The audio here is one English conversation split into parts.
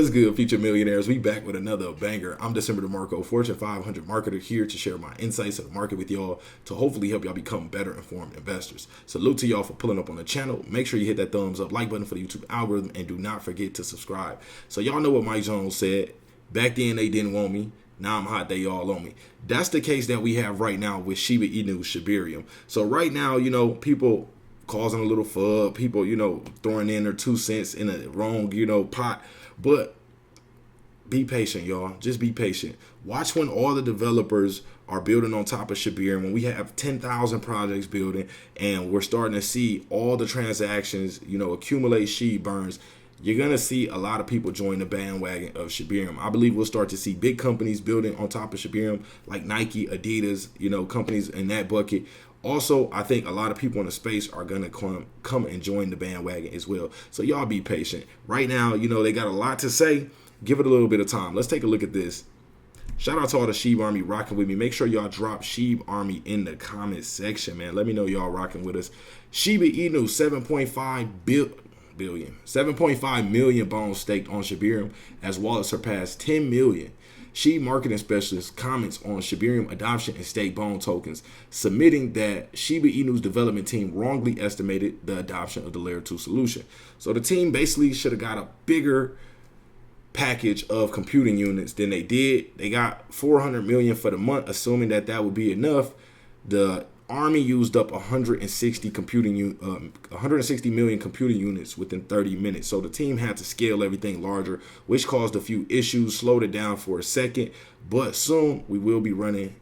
What's good, future millionaires? We back with another banger. I'm DecemberDeMarco, Fortune 500 marketer, here to share my insights of the market with y'all to hopefully help y'all become better informed investors. Salute to y'all for pulling up on the channel. Make sure you hit that thumbs up, like button for the YouTube algorithm, and do not forget to subscribe. So y'all know what Mike Jones said. Back then they didn't want me. Now I'm hot, they all on me. That's the case that we have right now with Shiba Inu, shibarium. So right now, people causing a little FUD, people, throwing in their 2 cents in a wrong, pot. But be patient, y'all. Just be patient. Watch when all the developers are building on top of shibarium, when we have 10,000 projects building and we're starting to see all the transactions, accumulate SHIB burns. You're going to see a lot of people join the bandwagon of shibarium. I believe we'll start to see big companies building on top of shibarium like Nike, Adidas, companies in that bucket. Also, I think a lot of people in the space are going to come and join the bandwagon as well. So y'all be patient. Right now, they got a lot to say. Give it a little bit of time. Let's take a look at this. Shout out to all the shibArmy rocking with me. Make sure y'all drop shibArmy in the comment section, man. Let me know y'all rocking with us. Shiba Inu, 7.5 million bones staked on shibarium as wallet surpassed 10 million. SHIB marketing specialist comments on shibarium adoption and stake bone tokens, submitting that Shiba Inu's development team wrongly estimated the adoption of the layer 2 solution. So the team basically should have got a bigger package of computing units than they did. They got 400 million for the month, assuming that would be enough. The Army used up 160 million computing units within 30 minutes. So the team had to scale everything larger, which caused a few issues, slowed it down for a second. But soon we will be running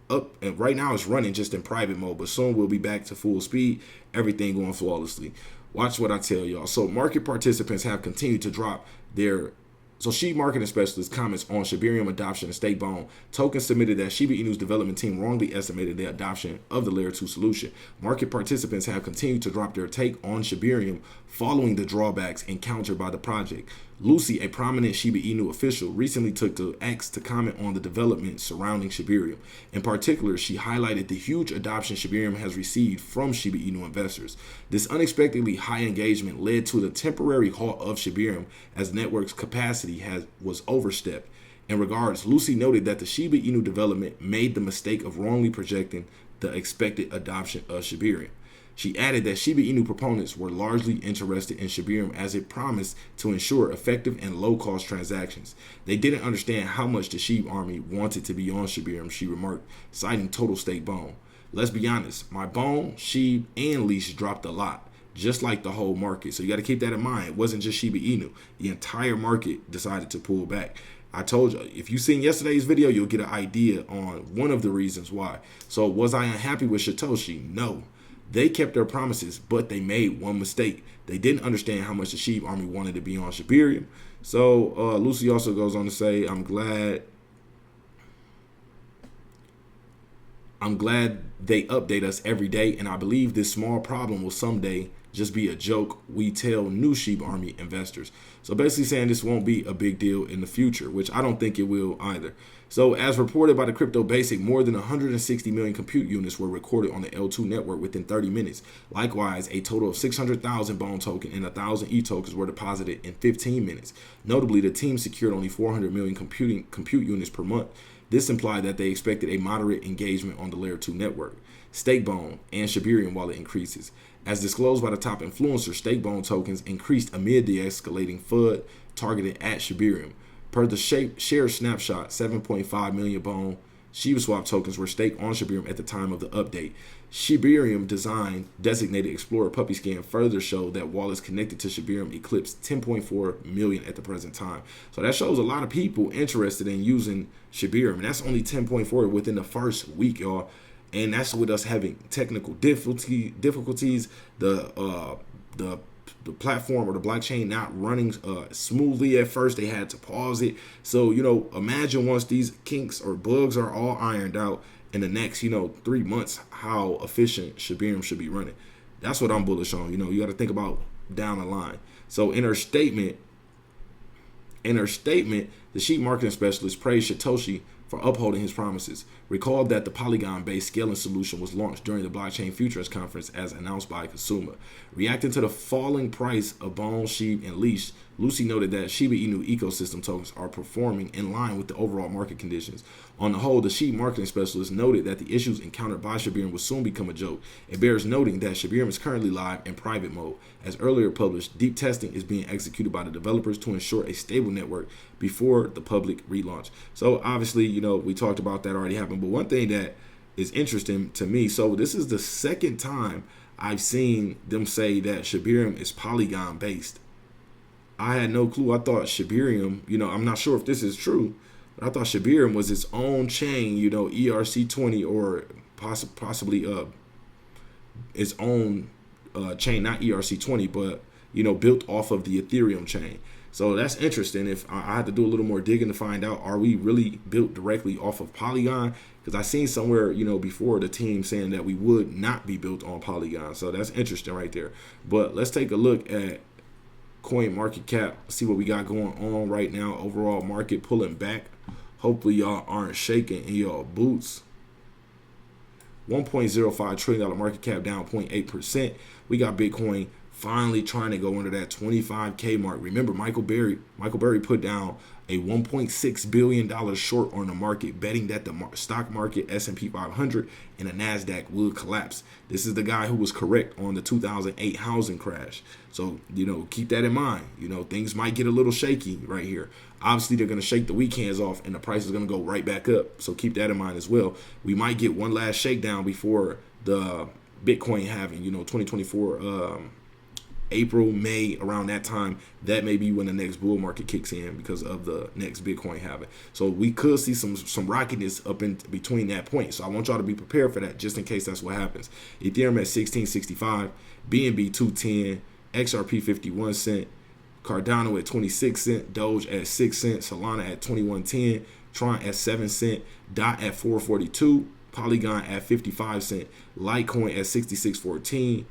up, and right now it's running just in private mode, but soon we'll be back to full speed, everything going flawlessly. Watch what I tell y'all. So market participants have continued to drop their SHIB marketing specialist comments on shibarium adoption and stake bone tokens, submitted that Shiba Inu's development team wrongly estimated the adoption of the layer 2 solution. Market participants have continued to drop their take on shibarium following the drawbacks encountered by the project. Lucy, a prominent Shiba Inu official, recently took to X to comment on the development surrounding shibarium. In particular, she highlighted the huge adoption shibarium has received from Shiba Inu investors. This unexpectedly high engagement led to the temporary halt of shibarium as the network's capacity was overstepped. In regards, Lucy noted that the Shiba Inu development made the mistake of wrongly projecting the expected adoption of shibarium. She added that Shiba Inu proponents were largely interested in shibarium as it promised to ensure effective and low-cost transactions. They didn't understand how much the shibArmy wanted to be on shibarium, she remarked, citing total stake bone. Let's be honest, my bone, SHIB, and leash dropped a lot, just like the whole market. So you got to keep that in mind. It wasn't just Shiba Inu. The entire market decided to pull back. I told you, if you've seen yesterday's video, you'll get an idea on one of the reasons why. So was I unhappy with Satoshi? No. They kept their promises, but they made one mistake. They didn't understand how much the shibArmy wanted to be on shibarium. So Lucy also goes on to say, I'm glad they update us every day, and I believe this small problem will someday just be a joke we tell new shibArmy investors. So basically saying this won't be a big deal in the future, which I don't think it will either. So as reported by the Crypto Basic, more than 160 million compute units were recorded on the L2 network within 30 minutes. Likewise, a total of 600,000 bone token and 1,000 e-tokens were deposited in 15 minutes. Notably, the team secured only 400 million compute units per month. This implied that they expected a moderate engagement on the layer 2 network. Stakebone and shibarium wallet increases. As disclosed by the top influencer, Stakebone tokens increased amid the escalating FUD targeted at shibarium. Per the share snapshot, 7.5 million bone shibaswap tokens were staked on shibarium at the time of the update. Shibarium design designated Explorer Puppy Scan further showed that wallets connected to shibarium eclipsed 10.4 million at the present time. So that shows a lot of people interested in using shibarium. And that's only 10.4 within the first week, y'all. And that's with us having technical difficulties, the platform or the blockchain not running smoothly at first. They had to pause it. So, imagine once these kinks or bugs are all ironed out in the next, 3 months, how efficient shibarium should be running. That's what I'm bullish on. You got to think about down the line. So in her statement, the SHIB marketing specialist praised Satoshi for upholding his promises. Recall that the Polygon-based scaling solution was launched during the Blockchain Futures Conference as announced by Consumer. Reacting to the falling price of Bone, Shib, and Leash, Lucy noted that Shiba Inu ecosystem tokens are performing in line with the overall market conditions. On the whole, the SHIB marketing specialist noted that the issues encountered by shibArmy will soon become a joke. It bears noting that shibArmy is currently live in private mode. As earlier published, deep testing is being executed by the developers to ensure a stable network before the public relaunch. So obviously, we talked about that already happened. But one thing that is interesting to me, so this is the second time I've seen them say that shibArmy is Polygon based. I had no clue. I thought shibArmy, I'm not sure if this is true, but I thought shibArmy was its own chain, ERC20 or possibly its own chain, not ERC20, but built off of the Ethereum chain. So that's interesting. If I had to do a little more digging to find out, are we really built directly off of Polygon? Because I seen somewhere, before the team saying that we would not be built on Polygon. So that's interesting right there. But let's take a look at coin market cap, see what we got going on right now. Overall market pulling back. Hopefully y'all aren't shaking in y'all boots. $1.05 trillion market cap, down 0.8%. We got Bitcoin finally trying to go under that 25K mark. Remember, Michael Burry put down a $1.6 billion short on the market, betting that the stock market, S&P 500, and the NASDAQ would collapse. This is the guy who was correct on the 2008 housing crash. So, keep that in mind. Things might get a little shaky right here. Obviously, they're going to shake the weekends off, and the price is going to go right back up. So keep that in mind as well. We might get one last shakedown before the Bitcoin halving, 2024 April, May, around that time. That may be when the next bull market kicks in because of the next Bitcoin halving. So we could see some rockiness up in between that point. So I want y'all to be prepared for that just in case that's what happens. Ethereum at 1665, BNB 210, XRP 51 cent, Cardano at 26 cent, Doge at 6 cents, Solana at 21.10, Tron at 7 cent, DOT at 442, Polygon at 55 cent, Litecoin at 66.14,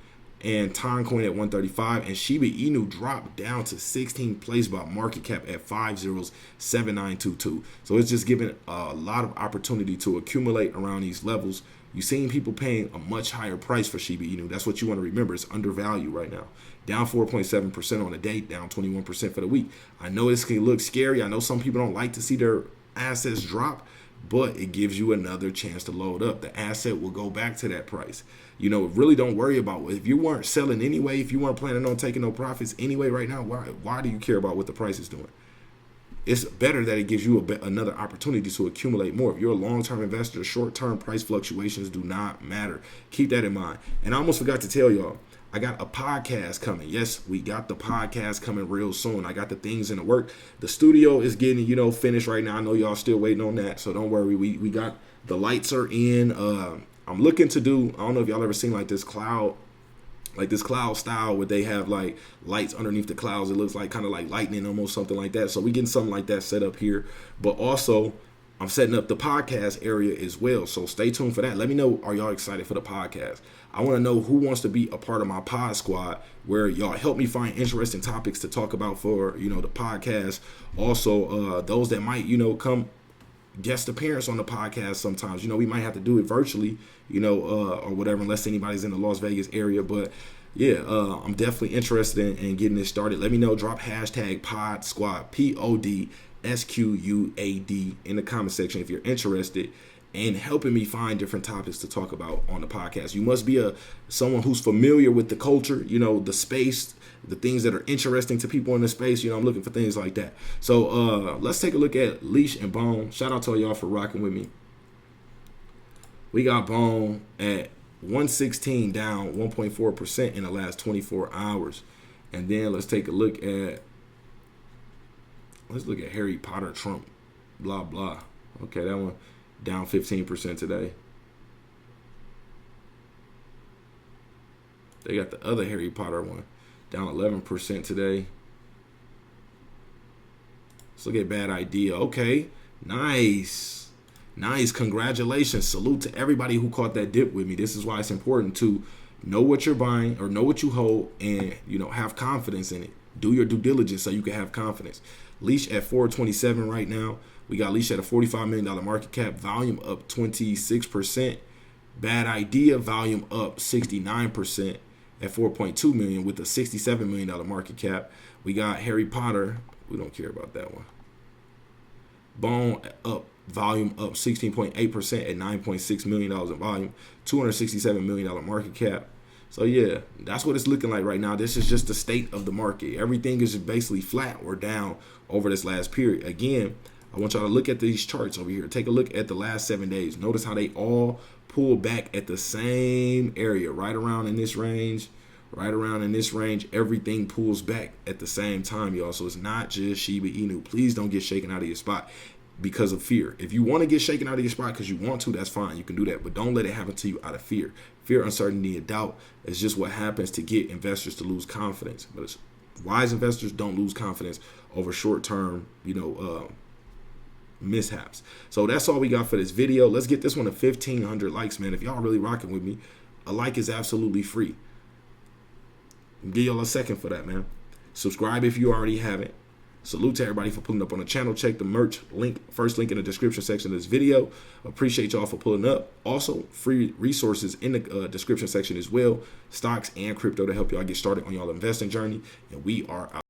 and Toncoin at 135, and Shiba Inu dropped down to 16th place by market cap at 507922. So it's just giving a lot of opportunity to accumulate around these levels. You've seen people paying a much higher price for Shiba Inu. That's what you want to remember. It's undervalued right now. Down 4.7% on the day, down 21% for the week. I know this can look scary. I know some people don't like to see their assets drop, but it gives you another chance to load up. The asset will go back to that price. Really don't worry about if you weren't selling anyway, if you weren't planning on taking no profits anyway right now, why do you care about what the price is doing? It's better that it gives you another opportunity to accumulate more. If you're a long-term investor, short-term price fluctuations do not matter. Keep that in mind. And I almost forgot to tell y'all, I got a podcast coming. Yes, we got the podcast coming real soon. I got the things in the work. The studio is getting, finished right now. I know y'all still waiting on that, so don't worry. We got the lights are in. I'm looking to do, I don't know if y'all ever seen this cloud style where they have like lights underneath the clouds. It looks like kind of like lightning, almost something like that. So we getting something like that set up here. But also, I'm setting up the podcast area as well. So stay tuned for that. Let me know, are y'all excited for the podcast? I want to know who wants to be a part of my pod squad, where y'all help me find interesting topics to talk about for, the podcast. Also, those that might, come guest appearance on the podcast sometimes. We might have to do it virtually, or whatever, unless anybody's in the Las Vegas area. But yeah, I'm definitely interested in getting this started. Let me know. Drop hashtag pod squad, PODSQUAD, in the comment section if you're interested in helping me find different topics to talk about on the podcast. You must be someone who's familiar with the culture, the space, the things that are interesting to people in the space. I'm looking for things like that. So let's take a look at Leash and Bone. Shout out to y'all for rocking with me. We got Bone at 116, down 1.4% in the last 24 hours. And then let's take a look at Harry Potter, Trump, blah, blah. Okay, that one down 15% today. They got the other Harry Potter one down 11% today. Let's look at Bad Idea. Okay, nice. Congratulations. Salute to everybody who caught that dip with me. This is why it's important to know what you're buying or know what you hold and, have confidence in it. Do your due diligence so you can have confidence. Leash at 427 right now. We got Leash at a $45 million market cap, volume up 26%. Bad Idea, volume up 69% at 4.2 million with a $67 million market cap. We got Harry Potter. We don't care about that one. Bone up, volume up 16.8% at $9.6 million in volume, $267 million market cap. So yeah, that's what it's looking like right now. This is just the state of the market. Everything is just basically flat or down over this last period. Again, I want y'all to look at these charts over here. Take a look at the last 7 days. Notice how they all pull back at the same area, right around in this range, right around in this range. Everything pulls back at the same time, y'all. So it's not just Shiba Inu. Please don't get shaken out of your spot because of fear. If you want to get shaken out of your spot because you want to, that's fine. You can do that, but don't let it happen to you out of fear. Fear, uncertainty, and doubt is just what happens to get investors to lose confidence. But wise investors don't lose confidence over short-term, mishaps. So that's all we got for this video. Let's get this one to 1,500 likes, man. If y'all really rocking with me, a like is absolutely free. I'll give y'all a second for that, man. Subscribe if you already haven't. Salute to everybody for pulling up on the channel. Check the merch link, first link in the description section of this video. Appreciate y'all for pulling up. Also, free resources in the description section as well. Stocks and crypto to help y'all get started on y'all investing journey. And we are out.